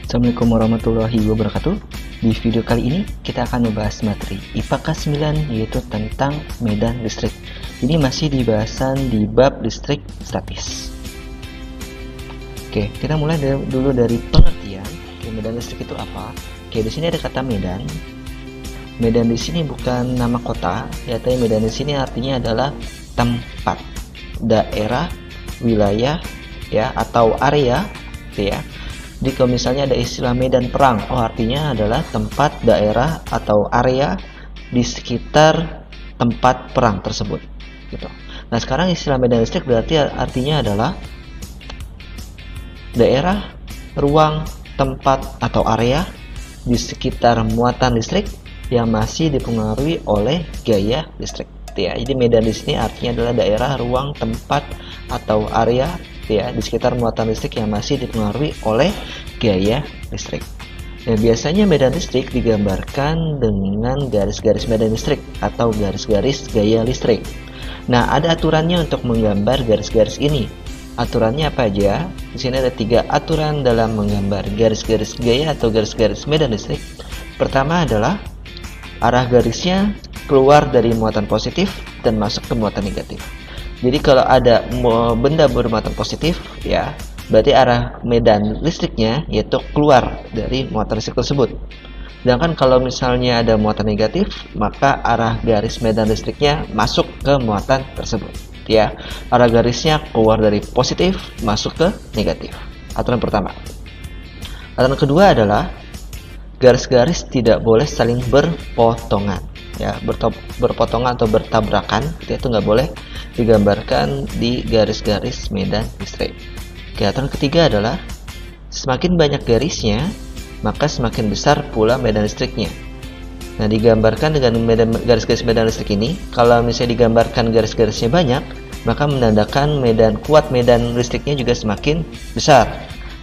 Assalamualaikum warahmatullahi wabarakatuh. Di video kali ini kita akan membahas materi IPA kelas 9, yaitu tentang medan listrik. Ini masih di bahasan di bab listrik statis. Oke, kita mulai dulu dari pengertian. Medan listrik itu apa? Oke, di sini ada kata medan. Medan di sini bukan nama kota, yaitu medan di sini artinya adalah tempat, daerah, wilayah, ya, atau area, ya. Jadi kalau misalnya ada istilah medan perang, artinya adalah tempat, daerah, atau area di sekitar tempat perang tersebut. Gitu. Nah, sekarang istilah medan listrik berarti artinya adalah daerah, ruang, tempat, atau area di sekitar muatan listrik yang masih dipengaruhi oleh gaya listrik. Ya, jadi medan di sini artinya adalah daerah, ruang, tempat, atau area, ya, di sekitar muatan listrik yang masih dipengaruhi oleh gaya listrik. Nah, biasanya medan listrik digambarkan dengan garis-garis medan listrik atau garis-garis gaya listrik. Nah, ada aturannya untuk menggambar garis-garis ini. Aturannya apa aja? Di sini ada 3 aturan dalam menggambar garis-garis gaya atau garis-garis medan listrik. Pertama adalah arah garisnya keluar dari muatan positif dan masuk ke muatan negatif. Jadi kalau ada benda bermuatan positif, ya, berarti arah medan listriknya yaitu keluar dari muatan listrik tersebut. Sedangkan kalau misalnya ada muatan negatif, maka arah garis medan listriknya masuk ke muatan tersebut. Ya, arah garisnya keluar dari positif masuk ke negatif. Aturan pertama. Aturan kedua adalah garis-garis tidak boleh saling berpotongan. Ya, berpotongan atau bertabrakan, itu nggak boleh digambarkan di garis-garis medan listrik. Aturan ketiga adalah semakin banyak garisnya, maka semakin besar pula medan listriknya. Nah, digambarkan dengan garis-garis medan listrik ini, kalau misalnya digambarkan garis-garisnya banyak, maka menandakan kuat medan listriknya juga semakin besar.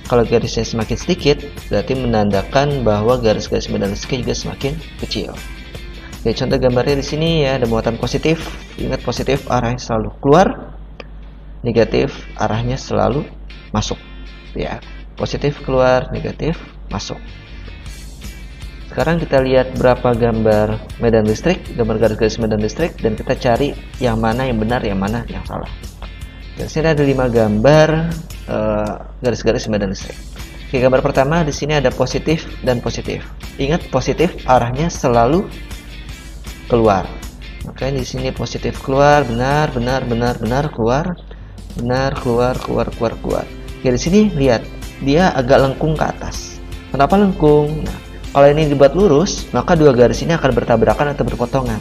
Kalau garisnya semakin sedikit, berarti menandakan bahwa garis-garis medan listriknya juga semakin kecil. Oke, contoh gambarnya di sini ya, ada muatan positif. Ingat, positif arahnya selalu keluar, negatif arahnya selalu masuk. Ya, positif keluar, negatif masuk. Sekarang kita lihat berapa gambar medan listrik, gambar garis-garis medan listrik, dan kita cari yang mana yang benar, yang mana yang salah. Di sini ada 5 gambar garis-garis medan listrik. Oke, gambar pertama di sini ada positif dan positif. Ingat, positif arahnya selalu keluar. Makanya di sini positif keluar, benar keluar, benar keluar. Oke, di sini lihat dia agak lengkung ke atas. Kenapa lengkung? Nah, kalau ini dibuat lurus, maka dua garis ini akan bertabrakan atau berpotongan.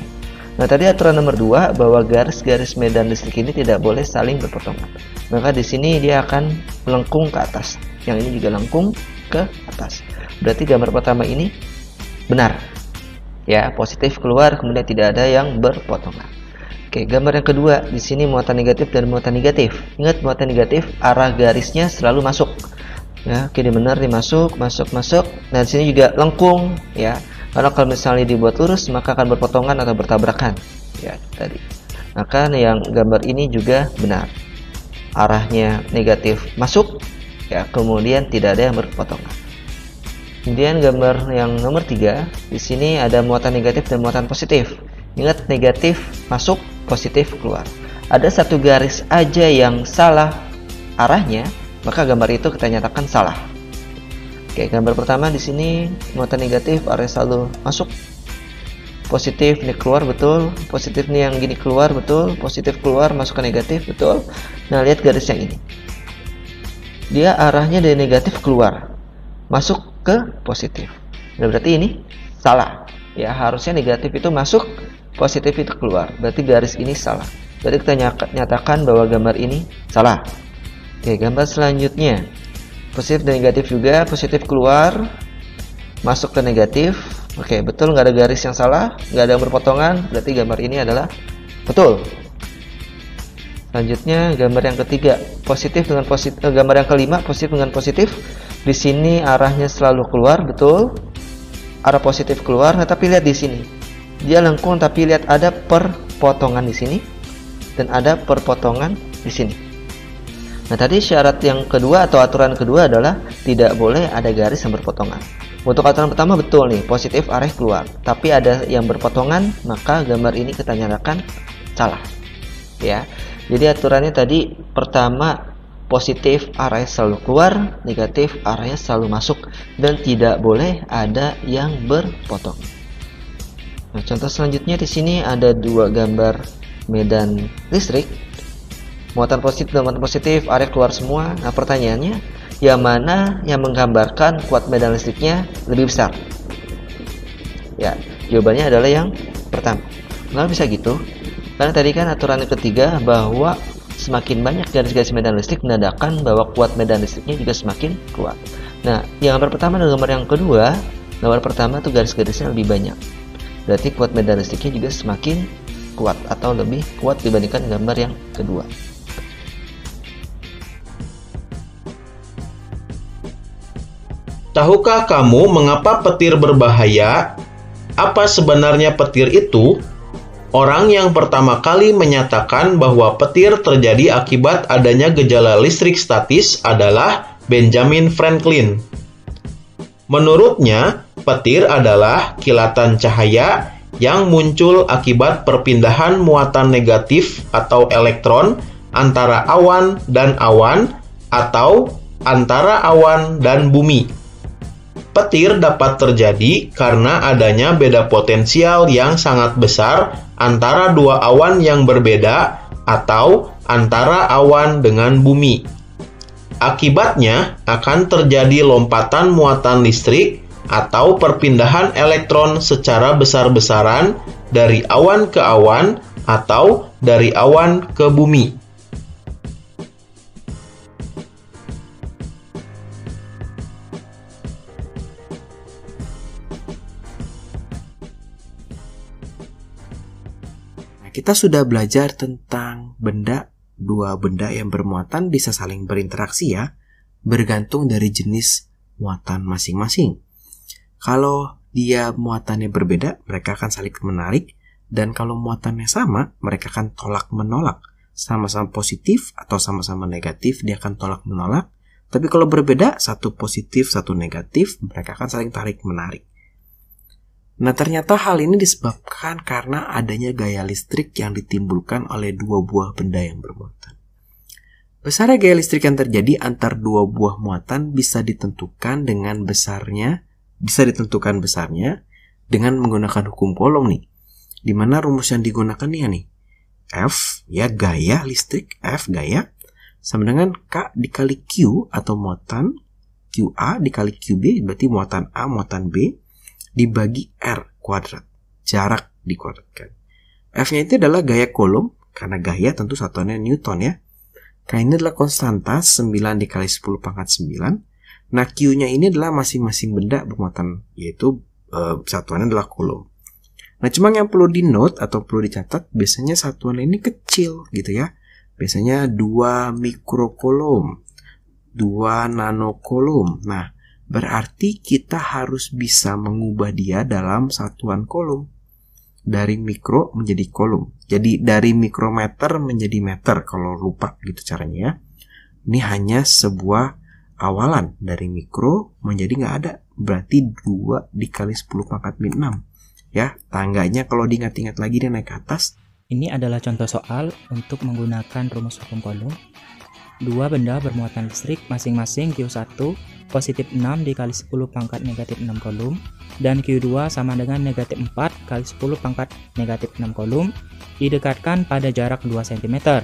Nah, tadi aturan nomor 2 bahwa garis-garis medan listrik ini tidak boleh saling berpotongan. Maka di sini dia akan melengkung ke atas. Yang ini juga lengkung ke atas. Berarti gambar pertama ini benar. Ya, positif keluar, kemudian tidak ada yang berpotongan. Oke, gambar yang kedua, di sini muatan negatif dan muatan negatif. Ingat, muatan negatif arah garisnya selalu masuk. Ya, oke, benar, masuk. Nah, di sini juga lengkung, ya. Karena kalau misalnya dibuat lurus, maka akan berpotongan atau bertabrakan. Ya, tadi. Maka yang gambar ini juga benar. Arahnya negatif masuk, ya, kemudian tidak ada yang berpotongan. Kemudian gambar yang nomor 3, di sini ada muatan negatif dan muatan positif. Ingat, negatif masuk, positif keluar. Ada satu garis aja yang salah arahnya, maka gambar itu kita nyatakan salah. Oke, gambar pertama di sini muatan negatif arah selalu masuk, positif ini keluar, betul. Positif nih yang gini keluar, betul. Positif keluar masuk ke negatif, betul. Nah, lihat garis yang ini. Dia arahnya dari negatif keluar, masuk ke positif. Nah, berarti ini salah. Ya, harusnya negatif itu masuk, positif itu keluar. Berarti garis ini salah. Berarti kita nyatakan bahwa gambar ini salah. Oke, gambar selanjutnya. Positif dan negatif juga, positif keluar, masuk ke negatif. Oke, betul, nggak ada garis yang salah, nggak ada yang berpotongan. Berarti gambar ini adalah betul. Selanjutnya gambar yang ketiga, positif dengan positif. Gambar yang kelima, positif dengan positif. Di sini arahnya selalu keluar, betul. Arah positif keluar, nah, tapi lihat di sini. Dia lengkung, tapi lihat ada perpotongan di sini dan ada perpotongan di sini. Nah, tadi syarat yang kedua atau aturan kedua adalah tidak boleh ada garis yang berpotongan. Untuk aturan pertama betul nih, positif arah keluar. Tapi ada yang berpotongan, maka gambar ini kita nyatakan salah. Ya. Jadi aturannya tadi pertama positif arah selalu keluar, negatif arahnya selalu masuk, dan tidak boleh ada yang berpotong. Nah, contoh selanjutnya di sini ada dua gambar medan listrik. Muatan positif, arah keluar semua. Nah, pertanyaannya, yang mana yang menggambarkan kuat medan listriknya lebih besar? Ya, jawabannya adalah yang pertama. Kenapa bisa gitu? Karena tadi kan aturan yang ketiga bahwa semakin banyak garis-garis medan listrik menandakan bahwa kuat medan listriknya juga semakin kuat. Nah, yang gambar pertama dan gambar yang kedua, gambar pertama tuh garis-garisnya lebih banyak. Berarti kuat medan listriknya juga semakin kuat atau lebih kuat dibandingkan gambar yang kedua. Tahukah kamu mengapa petir berbahaya? Apa sebenarnya petir itu? Orang yang pertama kali menyatakan bahwa petir terjadi akibat adanya gejala listrik statis adalah Benjamin Franklin. Menurutnya, petir adalah kilatan cahaya yang muncul akibat perpindahan muatan negatif atau elektron antara awan dan awan atau antara awan dan bumi. Petir dapat terjadi karena adanya beda potensial yang sangat besar antara dua awan yang berbeda atau antara awan dengan bumi. Akibatnya akan terjadi lompatan muatan listrik atau perpindahan elektron secara besar-besaran dari awan ke awan atau dari awan ke bumi. Kita sudah belajar tentang dua benda yang bermuatan bisa saling berinteraksi ya, bergantung dari jenis muatan masing-masing. Kalau dia muatannya berbeda, mereka akan saling menarik, dan kalau muatannya sama, mereka akan tolak-menolak. Sama-sama positif atau sama-sama negatif, dia akan tolak-menolak. Tapi kalau berbeda, satu positif, satu negatif, mereka akan saling tarik-menarik. Nah, ternyata hal ini disebabkan karena adanya gaya listrik yang ditimbulkan oleh dua buah benda yang bermuatan. Besarnya gaya listrik yang terjadi antar dua buah muatan bisa ditentukan besarnya dengan menggunakan hukum Coulomb nih. Di mana rumus yang digunakan nih F ya gaya listrik, F gaya sama dengan K dikali Q atau muatan QA dikali QB, berarti muatan A muatan B dibagi R kuadrat, jarak dikuadratkan. F-nya itu adalah gaya Coulomb, karena gaya tentu satuannya Newton ya. K ini adalah konstanta 9 dikali 10 pangkat 9. Nah, Q-nya ini adalah masing-masing benda bermuatan, yaitu satuannya adalah Coulomb. Nah, cuma yang perlu di-note atau perlu dicatat, biasanya satuan ini kecil gitu ya. Biasanya 2 mikrocoulomb, 2 nanocoulomb. Nah, berarti kita harus bisa mengubah dia dalam satuan coulomb. Dari mikro menjadi coulomb. Jadi dari mikrometer menjadi meter kalau lupa gitu caranya ya. Ini hanya sebuah awalan. Dari mikro menjadi nggak ada. Berarti 2 dikali 10 pangkat min 6. Ya, tangganya kalau diingat-ingat lagi dia naik ke atas. Ini adalah contoh soal untuk menggunakan rumus hukum Coulomb. Dua benda bermuatan listrik masing-masing Q1 positif 6 dikali 10 pangkat negatif 6 coulomb dan Q2 sama dengan negatif 4 kali 10 pangkat negatif 6 coulomb didekatkan pada jarak 2 cm.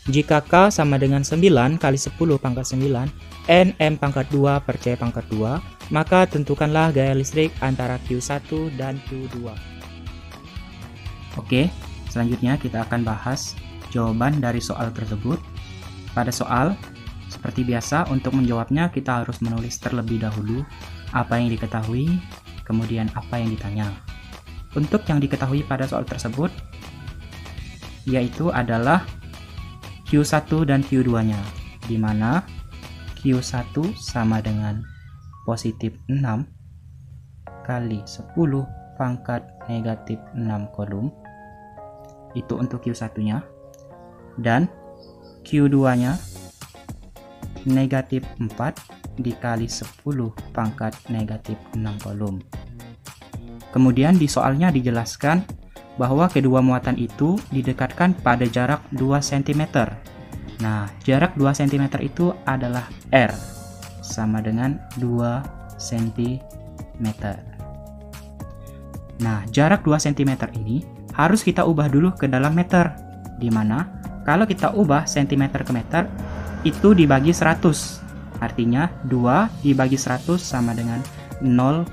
Jika K sama dengan 9 kali 10 pangkat 9 Nm pangkat 2 per C pangkat 2, maka tentukanlah gaya listrik antara Q1 dan Q2. Oke, selanjutnya kita akan bahas jawaban dari soal tersebut. Pada soal, seperti biasa, untuk menjawabnya kita harus menulis terlebih dahulu apa yang diketahui, kemudian apa yang ditanya. Untuk yang diketahui pada soal tersebut, yaitu adalah Q1 dan Q2-nya, di mana Q1 sama dengan positif 6 kali 10 pangkat negatif 6 coulomb, itu untuk Q1-nya, dan Q2-nya negatif 4 dikali 10 pangkat negatif 6 kolom. Kemudian di soalnya dijelaskan bahwa kedua muatan itu didekatkan pada jarak 2 cm. Nah, jarak 2 cm itu adalah R, sama dengan 2 cm. Nah, jarak 2 cm ini harus kita ubah dulu ke dalam meter, dimana kalau kita ubah cm ke meter itu dibagi 100. Artinya 2 dibagi 100 sama dengan 0,02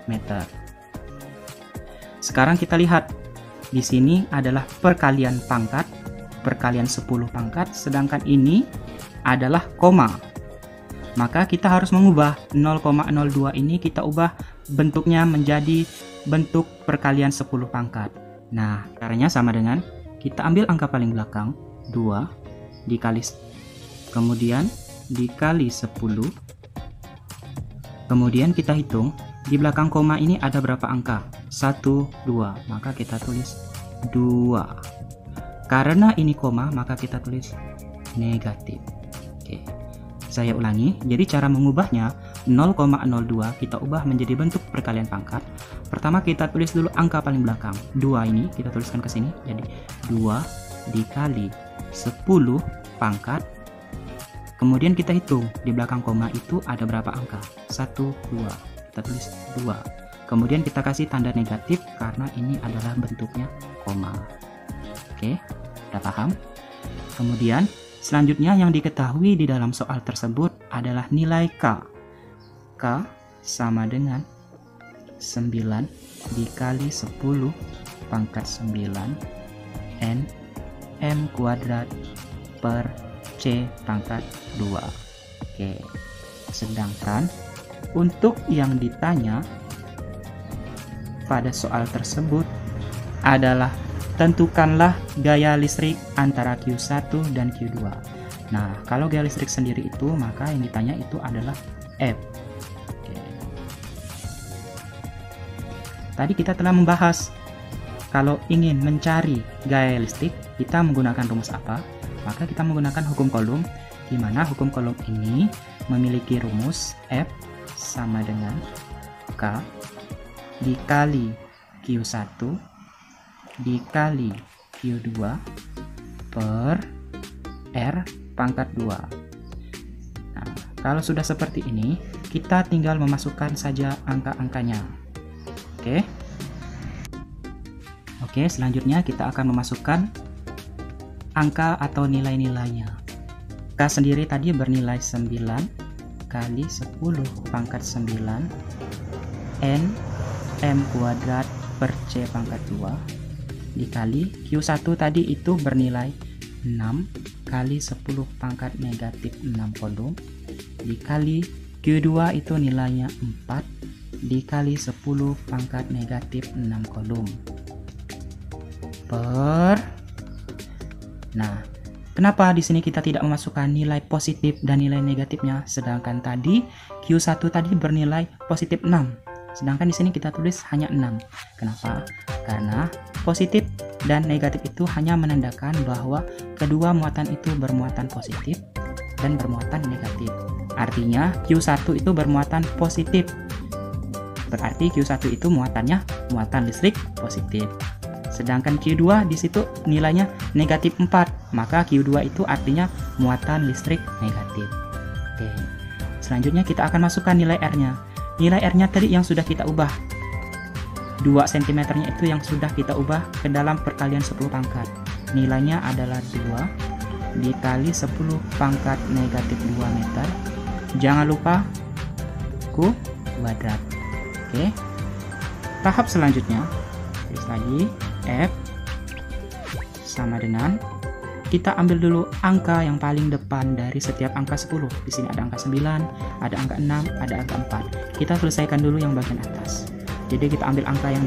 meter. Sekarang kita lihat, di sini adalah perkalian pangkat, perkalian 10 pangkat, sedangkan ini adalah koma. Maka kita harus mengubah 0,02 ini, kita ubah bentuknya menjadi bentuk perkalian 10 pangkat. Nah, caranya sama dengan kita ambil angka paling belakang 2 dikali, kemudian dikali 10, kemudian kita hitung di belakang koma ini ada berapa angka, 1, 2, maka kita tulis 2. Karena ini koma maka kita tulis negatif. Oke, saya ulangi, jadi cara mengubahnya 0,02 kita ubah menjadi bentuk perkalian pangkat. Pertama kita tulis dulu angka paling belakang 2, ini kita tuliskan ke sini, jadi 2 dikali 10 pangkat. Kemudian kita hitung di belakang koma itu ada berapa angka, 1, 2, kita tulis 2. Kemudian kita kasih tanda negatif karena ini adalah bentuknya koma. Oke, udah paham? Kemudian selanjutnya yang diketahui di dalam soal tersebut adalah nilai K. K sama dengan 9 dikali 10 pangkat 9 N M kuadrat per C pangkat 2. Oke. Sedangkan untuk yang ditanya pada soal tersebut adalah tentukanlah gaya listrik antara Q1 dan Q2. Nah, kalau gaya listrik sendiri itu maka yang ditanya itu adalah F. Oke. Tadi kita telah membahas kalau ingin mencari gaya listrik kita menggunakan rumus apa? Maka kita menggunakan hukum Coulomb, di mana hukum Coulomb ini memiliki rumus F sama dengan K dikali Q1 dikali Q2 per R pangkat 2. Nah, kalau sudah seperti ini, kita tinggal memasukkan saja angka-angkanya. Oke, selanjutnya kita akan memasukkan angka atau nilai-nilainya. K sendiri tadi bernilai 9 kali 10 pangkat 9 N M kuadrat per C pangkat 2 dikali Q1 tadi itu bernilai 6 kali 10 pangkat negatif 6 kolom dikali Q2 itu nilainya 4 dikali 10 pangkat negatif 6 kolom per. Nah, kenapa di sini kita tidak memasukkan nilai positif dan nilai negatifnya? Sedangkan tadi Q1 tadi bernilai positif 6. Sedangkan di sini kita tulis hanya 6. Kenapa? Karena positif dan negatif itu hanya menandakan bahwa kedua muatan itu bermuatan positif dan bermuatan negatif. Artinya Q1 itu bermuatan positif. Berarti Q1 itu muatannya muatan listrik positif. Sedangkan Q2 di situ nilainya negatif 4, maka Q2 itu artinya muatan listrik negatif. Oke. Selanjutnya kita akan masukkan nilai R-nya. Nilai R-nya tadi yang sudah kita ubah. 2 cm-nya itu yang sudah kita ubah ke dalam perkalian 10 pangkat. Nilainya adalah 2 dikali 10 pangkat negatif 2 meter. Jangan lupa Q kuadrat. Oke. Tahap selanjutnya, tulis lagi F sama dengan kita ambil dulu angka yang paling depan dari setiap angka 10. Di sini ada angka 9, ada angka 6, ada angka 4. Kita selesaikan dulu yang bagian atas. Jadi kita ambil angka yang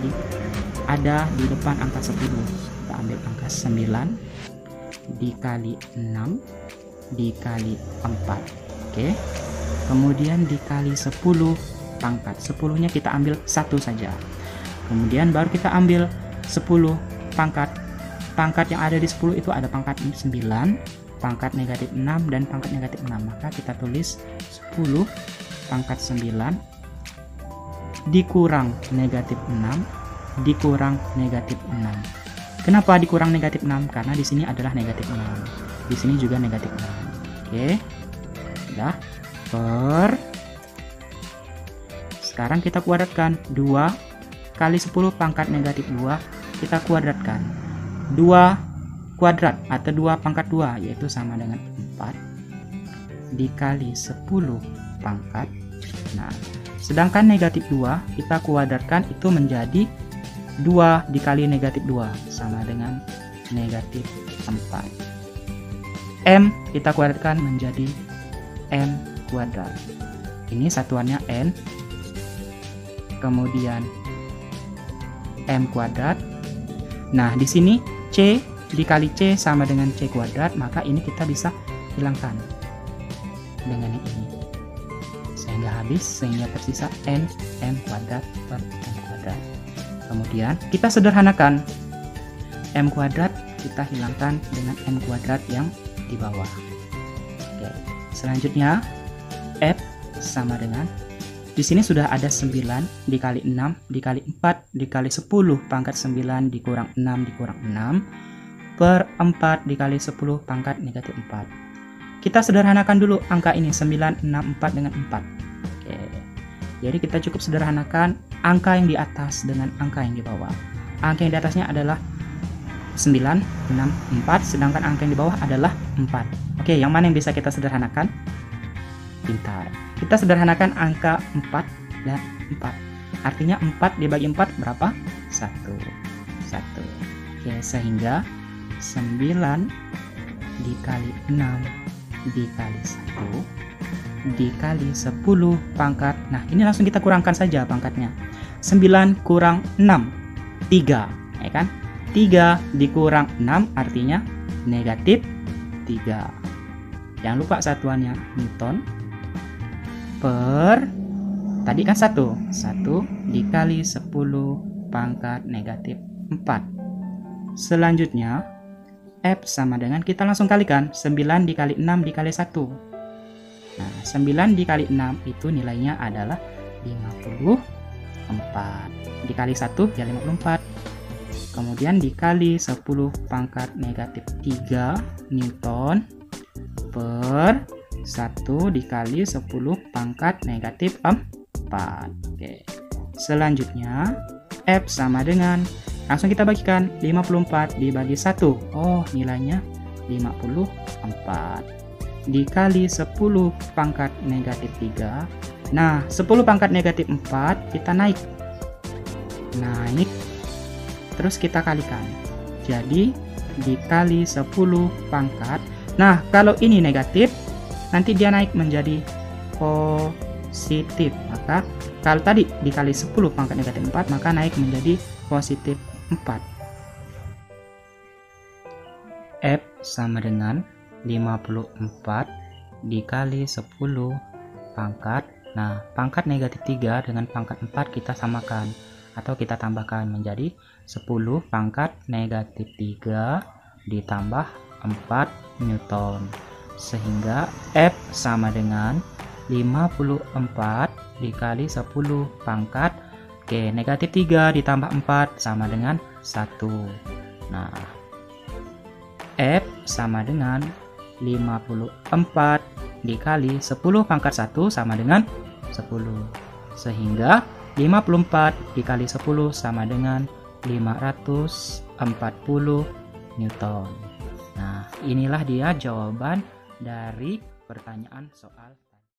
ada di depan angka 10. Kita ambil angka 9 dikali 6 dikali 4. Oke. Kemudian dikali 10 pangkat. 10-nya kita ambil 1 saja. Kemudian baru kita ambil 10 pangkat. Pangkat yang ada di 10 itu ada pangkat 9, pangkat negatif 6 dan pangkat negatif 6. Maka kita tulis 10 pangkat 9 dikurang negatif 6 dikurang negatif 6. Kenapa dikurang negatif 6? Karena di sini adalah negatif 6. Di sini juga negatif 6. Oke. Sudah. Sekarang kita kuadratkan 2 kali 10 pangkat negatif 2, kita kuadratkan 2 kuadrat atau 2 pangkat 2, yaitu sama dengan 4 dikali 10 pangkat. Nah, sedangkan negatif 2 kita kuadratkan itu menjadi 2 dikali negatif 2 sama dengan negatif 4. M kita kuadratkan menjadi M kuadrat. Ini satuannya N, kemudian M kuadrat. Nah, di sini C dikali C sama dengan C kuadrat, maka ini kita bisa hilangkan dengan ini. Sehingga habis, sehingga tersisa N M kuadrat per M kuadrat. Kemudian kita sederhanakan. M kuadrat kita hilangkan dengan M kuadrat yang di bawah. Oke. Selanjutnya F sama dengan, di sini sudah ada 9 dikali 6 dikali 4 dikali 10 pangkat 9 dikurang 6 dikurang 6 per 4 dikali 10 pangkat negatif 4. Kita sederhanakan dulu angka ini, 9, 6, 4 dengan 4. Oke. Jadi kita cukup sederhanakan angka yang di atas dengan angka yang di bawah. Angka yang di atasnya adalah 9, 6, 4, sedangkan angka yang di bawah adalah 4. Oke, yang mana yang bisa kita sederhanakan? Pintar. Kita sederhanakan angka 4 dan 4. Artinya 4 dibagi 4 berapa? 1. Oke, sehingga 9 dikali 6 dikali 1 dikali 10 pangkat. Nah, ini langsung kita kurangkan saja pangkatnya. 9 kurang 6, 3. Ya kan? 3 dikurang 6 artinya negatif 3. Jangan lupa satuannya Newton per, tadi kan 1 dikali 10 pangkat negatif 4. Selanjutnya F sama dengan, kita langsung kalikan 9 dikali 6 dikali 1. Nah, 9 dikali 6 itu nilainya adalah 54 dikali 1 ya 54. Kemudian dikali 10 pangkat negatif 3 Newton per 1 dikali 10 pangkat negatif 4. Oke. Selanjutnya F sama dengan, langsung kita bagikan 54 dibagi 1. Oh, nilainya 54 dikali 10 pangkat negatif 3. Nah, 10 pangkat negatif 4 kita naik terus kita kalikan. Jadi dikali 10 pangkat. Nah, kalau ini negatif, nanti dia naik menjadi positif. Maka kalau tadi dikali 10 pangkat negatif 4, maka naik menjadi positif 4. F sama dengan 54 dikali 10 pangkat. Nah, pangkat negatif 3 dengan pangkat 4 kita samakan atau kita tambahkan menjadi 10 pangkat negatif 3 ditambah 4 Newton. Sehingga F sama dengan 54 dikali 10 pangkat, oke, negatif 3 ditambah 4 sama dengan 1. Nah, F sama dengan 54 dikali 10 pangkat 1 sama dengan 10. Sehingga 54 dikali 10 sama dengan 540 Newton. Nah, inilah dia jawaban dari pertanyaan soal